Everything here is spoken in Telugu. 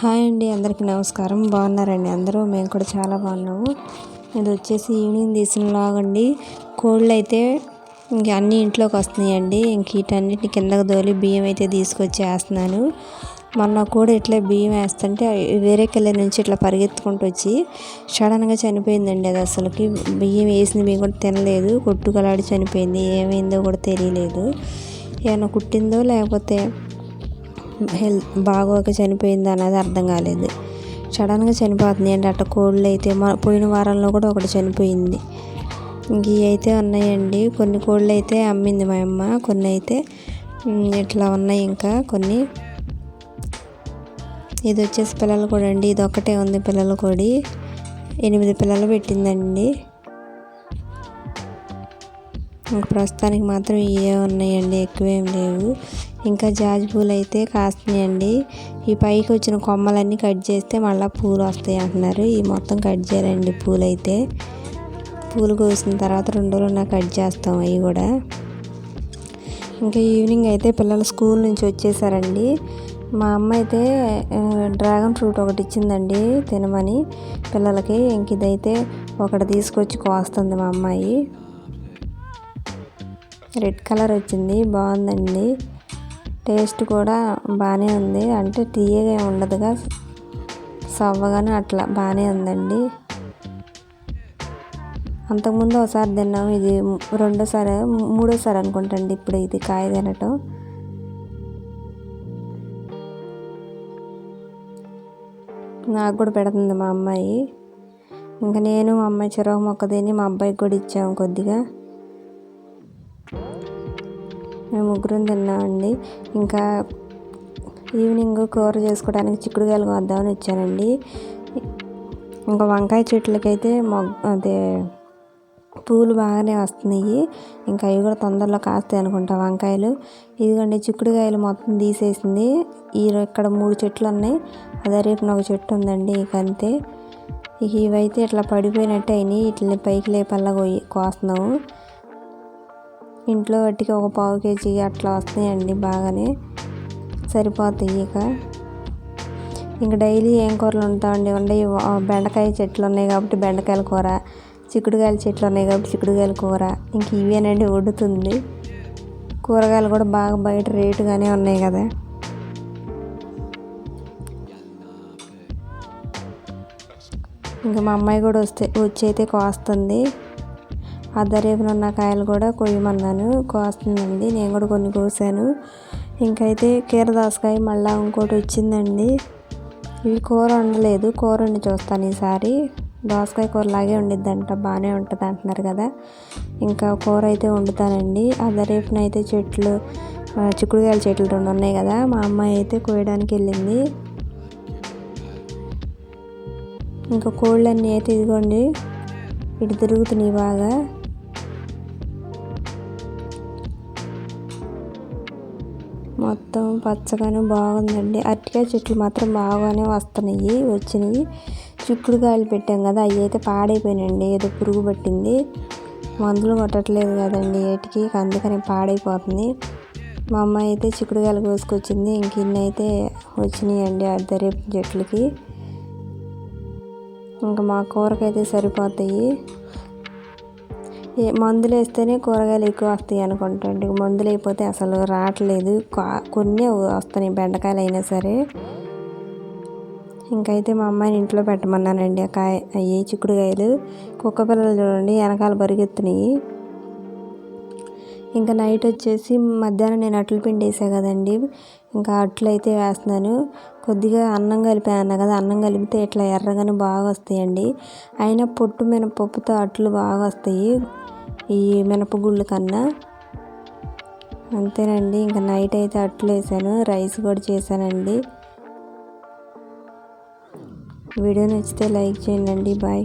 హాయ్ అండి, అందరికీ నమస్కారం. బాగున్నారండి అందరూ? మేము కూడా చాలా బాగున్నాము. ఇది వచ్చేసి ఈవినింగ్ తీసిన వ్లాగ్ అండి. కోళ్ళు అయితే ఇంక అన్నీ ఇంట్లోకి వస్తున్నాయండి. ఇంక వీటన్నిటిని కిందకు దోలి బియ్యం అయితే తీసుకొచ్చి వేస్తున్నాను. మొన్న కూడా ఇట్లా బియ్యం వేస్తుంటే వేరే కిల్ల నుంచి ఇట్లా పరిగెత్తుకుంటూ వచ్చి సడన్గా చనిపోయిందండి. అది అసలుకి బియ్యం వేసిన బియ్యం కూడా తినలేదు, కొట్టుకలాడి చనిపోయింది. ఏమైందో కూడా తెలియలేదు. ఏమైనా కుట్టిందో లేకపోతే బాగోక చనిపోయింది అన్నది అర్థం కాలేదు. సడన్గా చనిపోతుంది అండి. అట్ట కోళ్ళు అయితే పోయిన వారంలో కూడా ఒకటి చనిపోయింది. ఇంక అయితే ఉన్నాయండి. కొన్ని కోళ్ళు అయితే అమ్మింది మా అమ్మ, కొన్ని అయితే ఇట్లా ఉన్నాయి. ఇంకా కొన్ని ఇది వచ్చేసి పిల్లలు కూడా అండి. ఇది ఒక్కటే ఉంది పిల్లల కోడి. 8 పిల్లలు పెట్టిందండి. ఇంక ప్రస్తుతానికి మాత్రం ఇవే ఉన్నాయండి, ఎక్కువేం లేవు. ఇంకా జాజి పూలు అయితే కాస్తున్నాయండి. ఈ పైకి వచ్చిన కొమ్మలన్నీ కట్ చేస్తే మళ్ళీ పూలు వస్తాయి అంటున్నారు. ఈ మొత్తం కట్ చేయాలండి పూలు అయితే. పూలు కోసిన తర్వాత 2 రోజులు నాకు కట్ చేస్తాం అవి కూడా. ఇంకా ఈవినింగ్ అయితే పిల్లలు స్కూల్ నుంచి వచ్చేసారండి. మా అమ్మ అయితే డ్రాగన్ ఫ్రూట్ ఒకటి ఇచ్చిందండి తినమని పిల్లలకి. ఇంక ఇదైతే ఒకటి తీసుకొచ్చి కోస్తుంది మా అమ్మాయి. రెడ్ కలర్ వచ్చింది, బాగుందండి. టేస్ట్ కూడా బాగానే ఉంది. అంటే తీయగా ఉండదుగా, సవ్వగానే అట్లా బాగానే ఉందండి. అంతకుముందు ఒకసారి తిన్నాము, ఇది మూడోసారి అనుకుంటండి ఇప్పుడు ఇది కాయ తినటం. నాకు కూడా పెడుతుంది మా అమ్మాయి. ఇంకా నేను మా అమ్మాయి చెరొక మొక్క తిని మా అబ్బాయికి కూడా ఇచ్చాము కొద్దిగా. మేము ముగ్గురం తిన్నామండి. ఇంకా ఈవినింగ్ కూర చేసుకోవడానికి చిక్కుడుకాయలు వద్దామని వచ్చానండి. ఇంకా వంకాయ చెట్లకైతే అదే పూలు బాగానే వస్తున్నాయి. ఇంకా అవి కూడా తొందరలో కాస్తాయి అనుకుంటా వంకాయలు. ఇదిగోండి చిక్కుడుకాయలు మొత్తం తీసేసింది. ఇక్కడ 3 చెట్లు ఉన్నాయి, అదే రేపున ఒక చెట్టు ఉందండి. ఇక అంతే. ఇవైతే ఇట్లా పడిపోయినట్టు అయినాయి. ఇట్లని పైకి లేపల్లా కోస్తున్నాము. ఇంట్లో వాటికి ఒక 1/4 కేజీ అట్లా వస్తాయండి, బాగానే సరిపోతాయి. ఇంకా డైలీ ఏం కూరలు ఉంటామండి. బెండకాయ చెట్లు ఉన్నాయి కాబట్టి బెండకాయల కూర, చిక్కుడుకాయల చెట్లు ఉన్నాయి కాబట్టి చిక్కుడుకాయల కూర. ఇంక ఇవేనండి వండుతుంది. కూరగాయలు కూడా బాగా బయట రేటుగానే ఉన్నాయి కదా. ఇంకా మా అమ్మాయి కూడా వచ్చి అయితే కోస్తుంది. అద్దరేపునున్న కాయలు కూడా కొయ్యమన్నాను, కోస్తుందండి. నేను కూడా కొన్ని కోసాను. ఇంకైతే కీరదోసకాయ మళ్ళీ ఇంకోటి వచ్చిందండి. ఇవి కూర వండలేదు, కూర వండి చూస్తాను ఈసారి. దోసకాయ కూర లాగే ఉండిద్దంట, బాగానే ఉంటుంది అంటున్నారు కదా. ఇంకా కూర అయితే వండుతానండి. అద్దరేపున అయితే చిక్కుడుకాయల చెట్లు 2 ఉన్నాయి కదా. మా అమ్మాయి అయితే కోయడానికి వెళ్ళింది. ఇంకా కోళ్ళన్నీ అయితే ఇదిగోండి ఇటు తిరుగుతున్నాయి బాగా. మొత్తం పచ్చగానే బాగుందండి. అరటికాయ చెట్లు మాత్రం బాగానే వచ్చినాయి. చిక్కుడుకాయలు పెట్టాం కదా, అవి అయితే పాడైపోయినాయండి. ఏదో పురుగు పట్టింది. మందులు కొట్టట్లేదు కదండి ఏటికి, అందుకని పాడైపోతుంది. మా అమ్మాయి అయితే చిక్కుడుకాయలు కోసుకొచ్చింది. ఇంక ఇన్ని అయితే వచ్చినాయండి అద్దరేపు చెట్లకి. ఇంకా మా కూరకైతే సరిపోతాయి. మందులు వేస్తేనే కూరగాయలు ఎక్కువ వస్తాయి అనుకుంటాండి. మందులు అయిపోతే అసలు రావట్లేదు. కొన్ని వస్తున్నాయి బెండకాయలు అయినా సరే. ఇంకైతే మా అమ్మాయిని ఇంట్లో పెట్టమన్నానండి. అవి చిక్కుడుకాయలు. కుక్క పిల్లలు చూడండి వెనకాల పరిగెత్తున్నాయి. ఇంకా నైట్ వచ్చేసి మధ్యాహ్నం నేను అట్లు పిండి వేసాను కదండి. ఇంకా అట్లు అయితే వేస్తున్నాను. కొద్దిగా అన్నం కలిపాను కదా, అన్నం కలిపితే ఇట్లా ఎర్రగానే బాగా వస్తాయండి. అయినా పొట్టు మినపప్పుతో అట్లు బాగా వస్తాయి ఈ మినపగుళ్ళు కన్నా. అంతేనండి. ఇంకా నైట్ అయితే అట్లు వేసాను, రైస్ కూడా చేశానండి. వీడియో నచ్చితే లైక్ చేయండి. బాయ్.